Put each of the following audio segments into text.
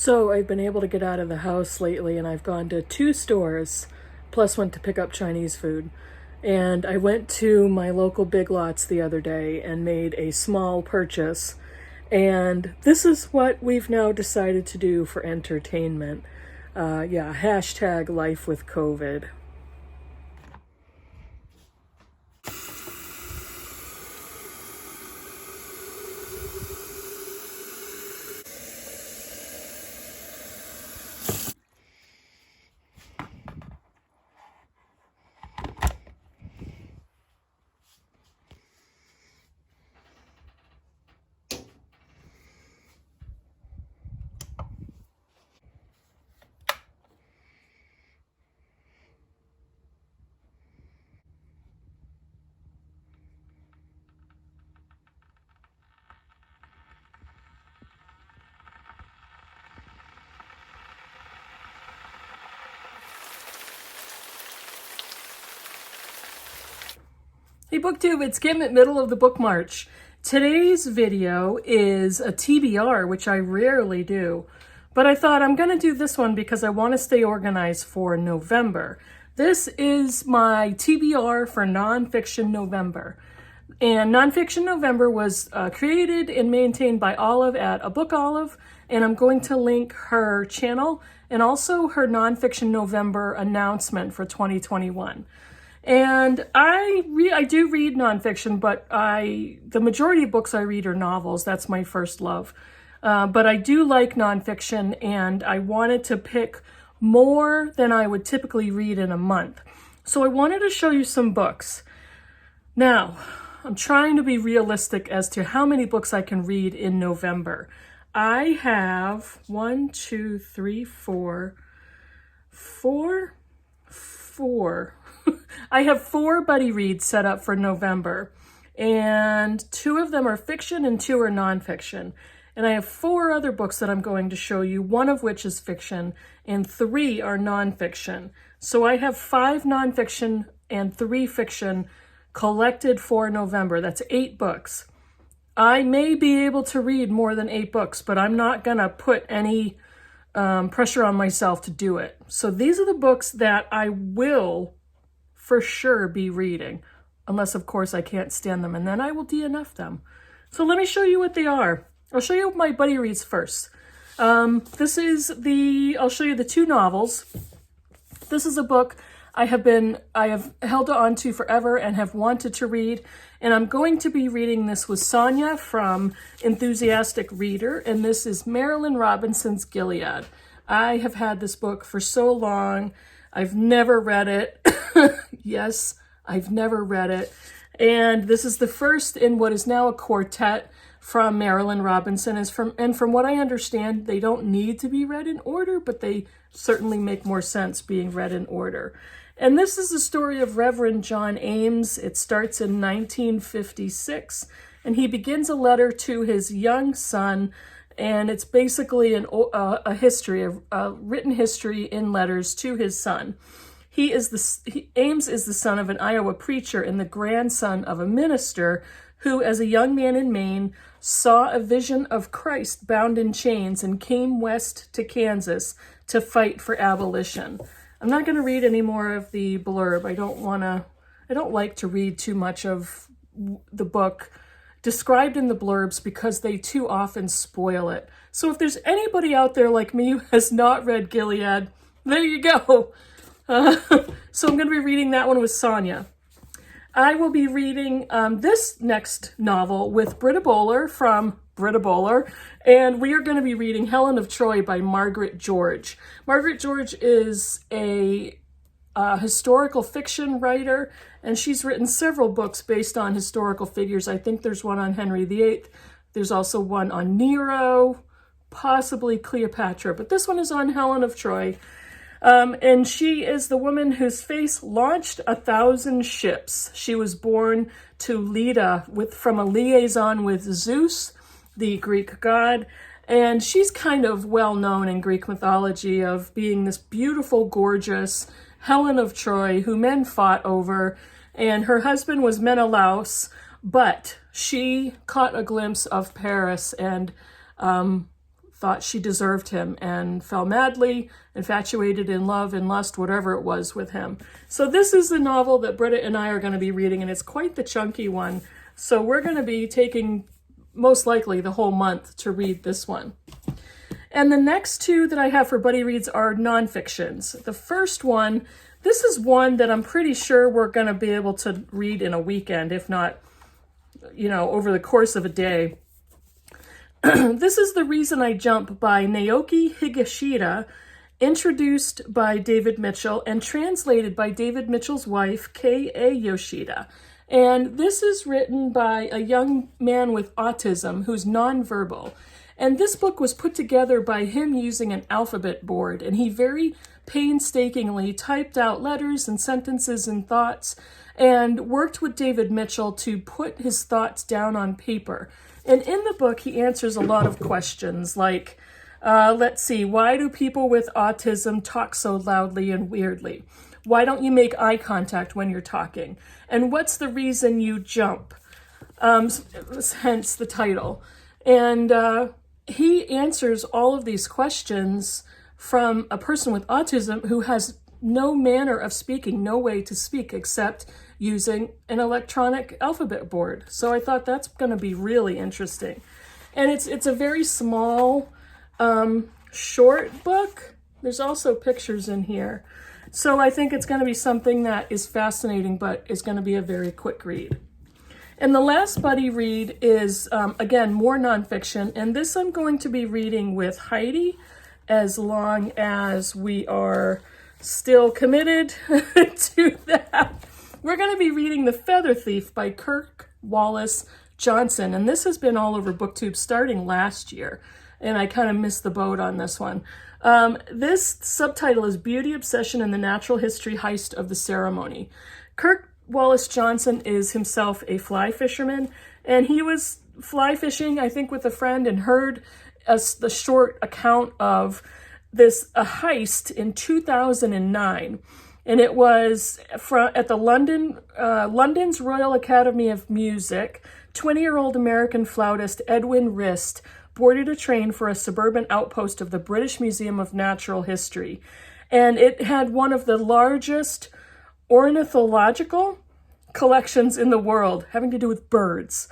So I've been able to get out of the house lately, and I've gone to 2 stores, plus went to pick up Chinese food. And I went to my local Big Lots the other day and made a small purchase. And this is what we've now decided to do for entertainment. Hashtag life with COVID. Hey Booktube, it's Kim at middle of the book march. Today's video is a TBR, which I rarely do, but I thought I'm gonna do this one because I wanna stay organized for November. This is my TBR for Nonfiction November. And Nonfiction November was created and maintained by Olive at A Book Olive, and I'm going to link her channel and also her Nonfiction November announcement for 2021. And I do read nonfiction, but the majority of books I read are novels. That's my first love. But I do like nonfiction, and I wanted to pick more than I would typically read in a month. So I wanted to show you some books. Now, I'm trying to be realistic as to how many books I can read in November. I have 4. I have 4 buddy reads set up for November, and 2 of them are fiction and 2 are nonfiction. And I have 4 other books that I'm going to show you, 1 of which is fiction, and 3 are nonfiction. So I have 5 nonfiction and 3 fiction collected for November. That's 8 books. I may be able to read more than 8 books, but I'm not gonna put any pressure on myself to do it. So these are the books that I will for sure be reading, unless of course I can't stand them, and then I will DNF them. So let me show you what they are. I'll show you my buddy reads first. I'll show you the 2 novels. This is a book I have held on to forever and have wanted to read, and I'm going to be reading this with Sonia from Enthusiastic Reader, and this is Marilynne Robinson's Gilead. I have had this book for so long. I've never read it. Yes, I've never read it. And this is the first in what is now a quartet from Marilynne Robinson. And from what I understand, they don't need to be read in order, but they certainly make more sense being read in order. And this is the story of Reverend John Ames. It starts in 1956, and he begins a letter to his young son, and it's basically a written history in letters to his son. Ames is the son of an Iowa preacher and the grandson of a minister who, as a young man in Maine, saw a vision of Christ bound in chains and came west to Kansas to fight for abolition. I'm not going to read any more of the blurb. I don't like to read too much of the book described in the blurbs because they too often spoil it. So if there's anybody out there like me who has not read Gilead, there you go. So I'm going to be reading that one with Sonia. I will be reading this next novel with Britta Bowler from Britta Bowler, and we are going to be reading Helen of Troy by Margaret George. Margaret George is a historical fiction writer, and she's written several books based on historical figures. I think there's one on Henry VIII. There's also one on Nero, possibly Cleopatra, but this one is on Helen of Troy. And she is the woman whose face launched 1,000 ships. She was born to Leda from a liaison with Zeus, the Greek god. And she's kind of well known in Greek mythology of being this beautiful, gorgeous Helen of Troy who men fought over. And her husband was Menelaus, but she caught a glimpse of Paris and thought she deserved him and fell madly, infatuated in love and lust, whatever it was with him. So this is the novel that Britta and I are going to be reading, and it's quite the chunky one. So we're going to be taking most likely the whole month to read this one. And the next two that I have for buddy reads are nonfictions. The first one, this is one that I'm pretty sure we're going to be able to read in a weekend, if not, over the course of a day. This is The Reason I Jump by Naoki Higashida, introduced by David Mitchell and translated by David Mitchell's wife, K.A. Yoshida. And this is written by a young man with autism who's nonverbal. And this book was put together by him using an alphabet board, and he very painstakingly typed out letters and sentences and thoughts and worked with David Mitchell to put his thoughts down on paper. And in the book, he answers a lot of questions like, let's see, why do people with autism talk so loudly and weirdly? Why don't you make eye contact when you're talking? And what's the reason you jump? Hence the title. And he answers all of these questions from a person with autism who has no manner of speaking, no way to speak except using an electronic alphabet board. So I thought that's going to be really interesting. And it's a very small, short book. There's also pictures in here. So I think it's going to be something that is fascinating, but is going to be a very quick read. And the last buddy read is, again, more nonfiction. And this I'm going to be reading with Heidi as long as we are still committed to that. We're going to be reading The Feather Thief by Kirk Wallace Johnson. And this has been all over BookTube starting last year. And I kind of missed the boat on this one. This subtitle is Beauty, Obsession, and the Natural History Heist of the Ceremony. Kirk Wallace Johnson is himself a fly fisherman, and he was fly fishing, I think, with a friend and heard the short account of a heist in 2009. And it was at the London's Royal Academy of Music. 20-year-old American flautist Edwin Rist boarded a train for a suburban outpost of the British Museum of Natural History. And it had one of the largest ornithological collections in the world, having to do with birds.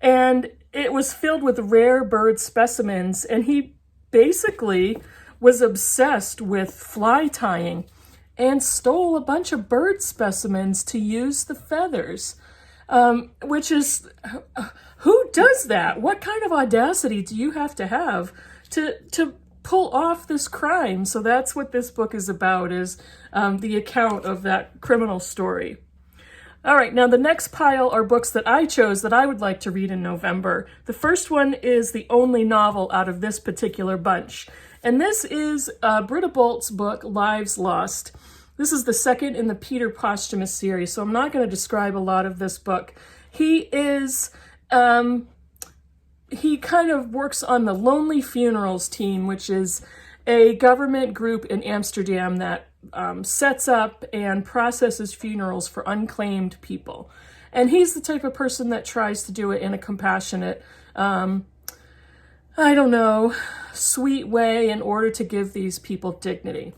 And it was filled with rare bird specimens, and he basically was obsessed with fly tying and stole a bunch of bird specimens to use the feathers, which is, who does that? What kind of audacity do you have to pull off this crime? So that's what this book is about, is the account of that criminal story. All right, now the next pile are books that I chose that I would like to read in November. The first one is the only novel out of this particular bunch. And this is Britta Bolt's book, Lives Lost. This is the second in the Peter Posthumous series, so I'm not going to describe a lot of this book. He kind of works on the Lonely Funerals team, which is a government group in Amsterdam that sets up and processes funerals for unclaimed people. And he's the type of person that tries to do it in a compassionate, sweet way in order to give these people dignity.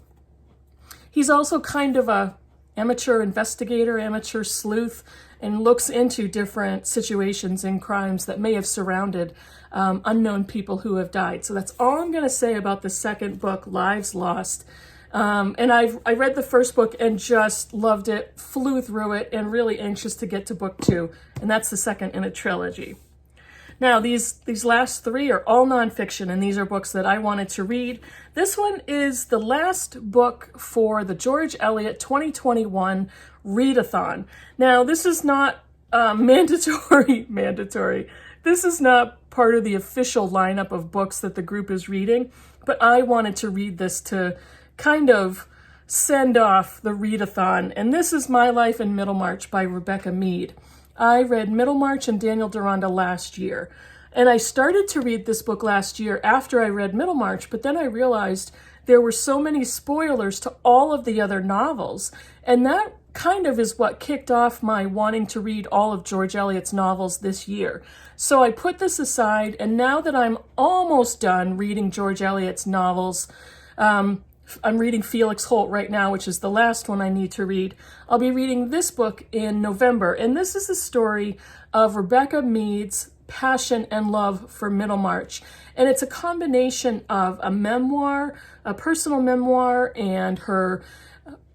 He's also kind of a amateur investigator, amateur sleuth, and looks into different situations and crimes that may have surrounded unknown people who have died. So that's all I'm going to say about the second book, Lives Lost. And I read the first book and just loved it, flew through it, and really anxious to get to book 2. And that's the second in a trilogy. Now, these last 3 are all nonfiction, and these are books that I wanted to read. This one is the last book for the George Eliot 2021 Readathon. Now, this is not mandatory. This is not part of the official lineup of books that the group is reading, but I wanted to read this to kind of send off the readathon. And this is My Life in Middlemarch by Rebecca Mead. I read Middlemarch and Daniel Deronda last year. And I started to read this book last year after I read Middlemarch, but then I realized there were so many spoilers to all of the other novels. And that kind of is what kicked off my wanting to read all of George Eliot's novels this year. So I put this aside, and now that I'm almost done reading George Eliot's novels, I'm reading Felix Holt right now, which is the last one I need to read. I'll be reading this book in November, and this is the story of Rebecca Mead's passion and love for Middlemarch. And it's a combination of a memoir, a personal memoir, and her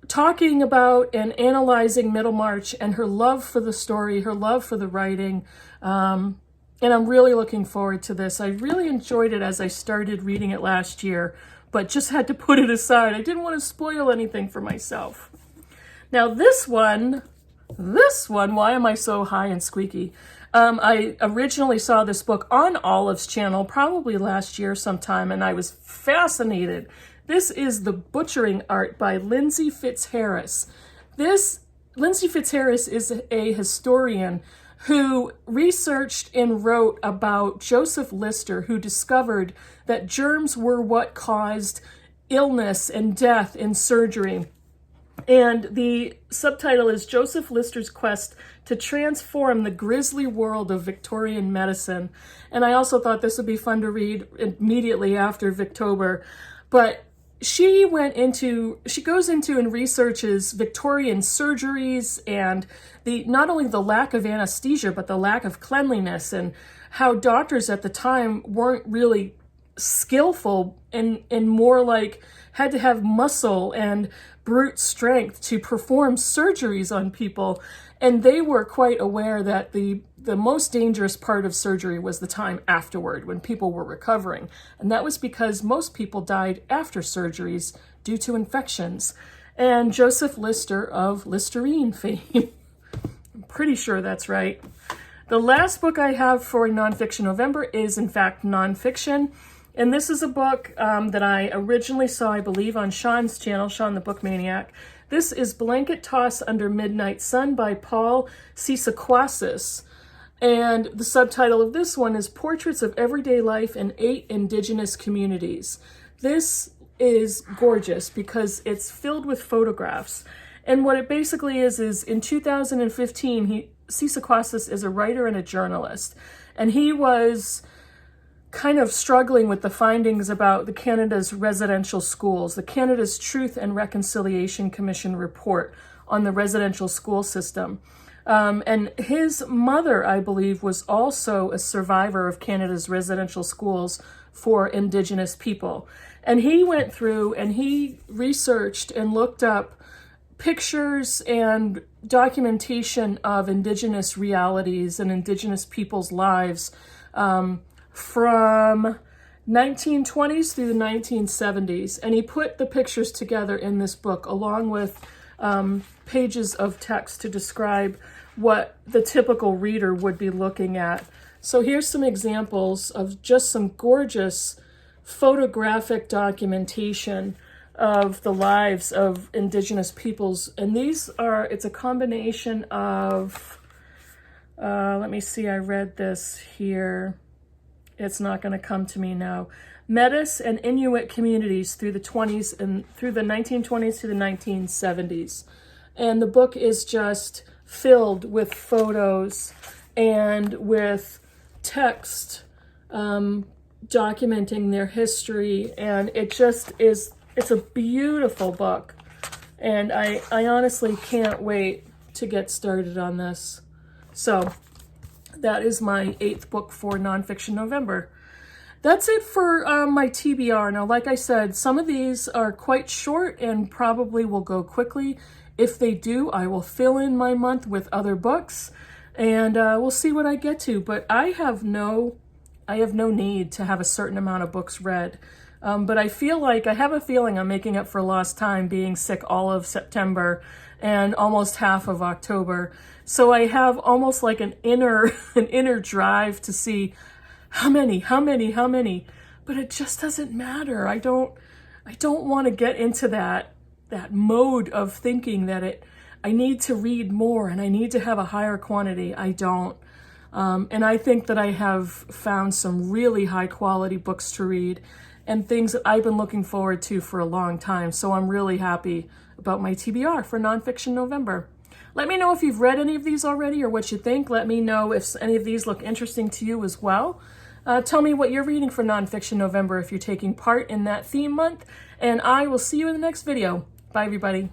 talking about and analyzing Middlemarch and her love for the story, her love for the writing. And I'm really looking forward to this. I really enjoyed it as I started reading it last year, but just had to put it aside. I didn't want to spoil anything for myself. Now this one, why am I so high and squeaky? I originally saw this book on Olive's channel, probably last year sometime, and I was fascinated. This is The Butchering Art by Lindsay Fitzharris. Lindsay Fitzharris is a historian who researched and wrote about Joseph Lister, who discovered that germs were what caused illness and death in surgery. And the subtitle is Joseph Lister's Quest to Transform the Grisly World of Victorian Medicine. And I also thought this would be fun to read immediately after Victober. But she goes into and researches Victorian surgeries and not only the lack of anesthesia, but the lack of cleanliness, and how doctors at the time weren't really skillful and more like had to have muscle and brute strength to perform surgeries on people. And they were quite aware that the most dangerous part of surgery was the time afterward, when people were recovering. And that was because most people died after surgeries due to infections. And Joseph Lister of Listerine fame, I'm pretty sure that's right. The last book I have for Nonfiction November is, in fact, nonfiction. And this is a book that I originally saw, I believe, on Sean's channel, Sean the Book Maniac. This is Blanket Toss Under Midnight Sun by Paul Sisakwasis. And the subtitle of this one is Portraits of Everyday Life in 8 Indigenous Communities. This is gorgeous because it's filled with photographs. And what it basically is in 2015, Sisakwasis is a writer and a journalist. And he was kind of struggling with the findings about the Canada's residential schools, the Canada's Truth and Reconciliation Commission report on the residential school system. And his mother, I believe, was also a survivor of Canada's residential schools for Indigenous people. And he went through and he researched and looked up pictures and documentation of Indigenous realities and Indigenous people's lives from 1920s through the 1970s. And he put the pictures together in this book along with pages of text to describe what the typical reader would be looking at. So here's some examples of just some gorgeous photographic documentation of the lives of Indigenous peoples. And it's a combination of, let me see, I read this here. It's not going to come to me now. Metis and Inuit communities through the 20s and through the 1920s to the 1970s. And the book is just filled with photos and with text documenting their history. And it just is, it's a beautiful book. And I honestly can't wait to get started on this. So that is my 8th book for Nonfiction November. That's it for my TBR. Now, like I said, some of these are quite short and probably will go quickly. If they do, I will fill in my month with other books, and we'll see what I get to. But I have no need to have a certain amount of books read. But I have a feeling I'm making up for lost time being sick all of September and almost half of October. So I have almost like an inner drive to see how many, but it just doesn't matter. I don't want to get into that mode of thinking that I need to read more and I need to have a higher quantity. I don't. And I think that I have found some really high quality books to read. and things that I've been looking forward to for a long time. So I'm really happy about my TBR for Nonfiction November. Let me know if you've read any of these already or what you think. Let me know if any of these look interesting to you as well. Tell me what you're reading for Nonfiction November if you're taking part in that theme month, and I will see you in the next video. Bye, everybody.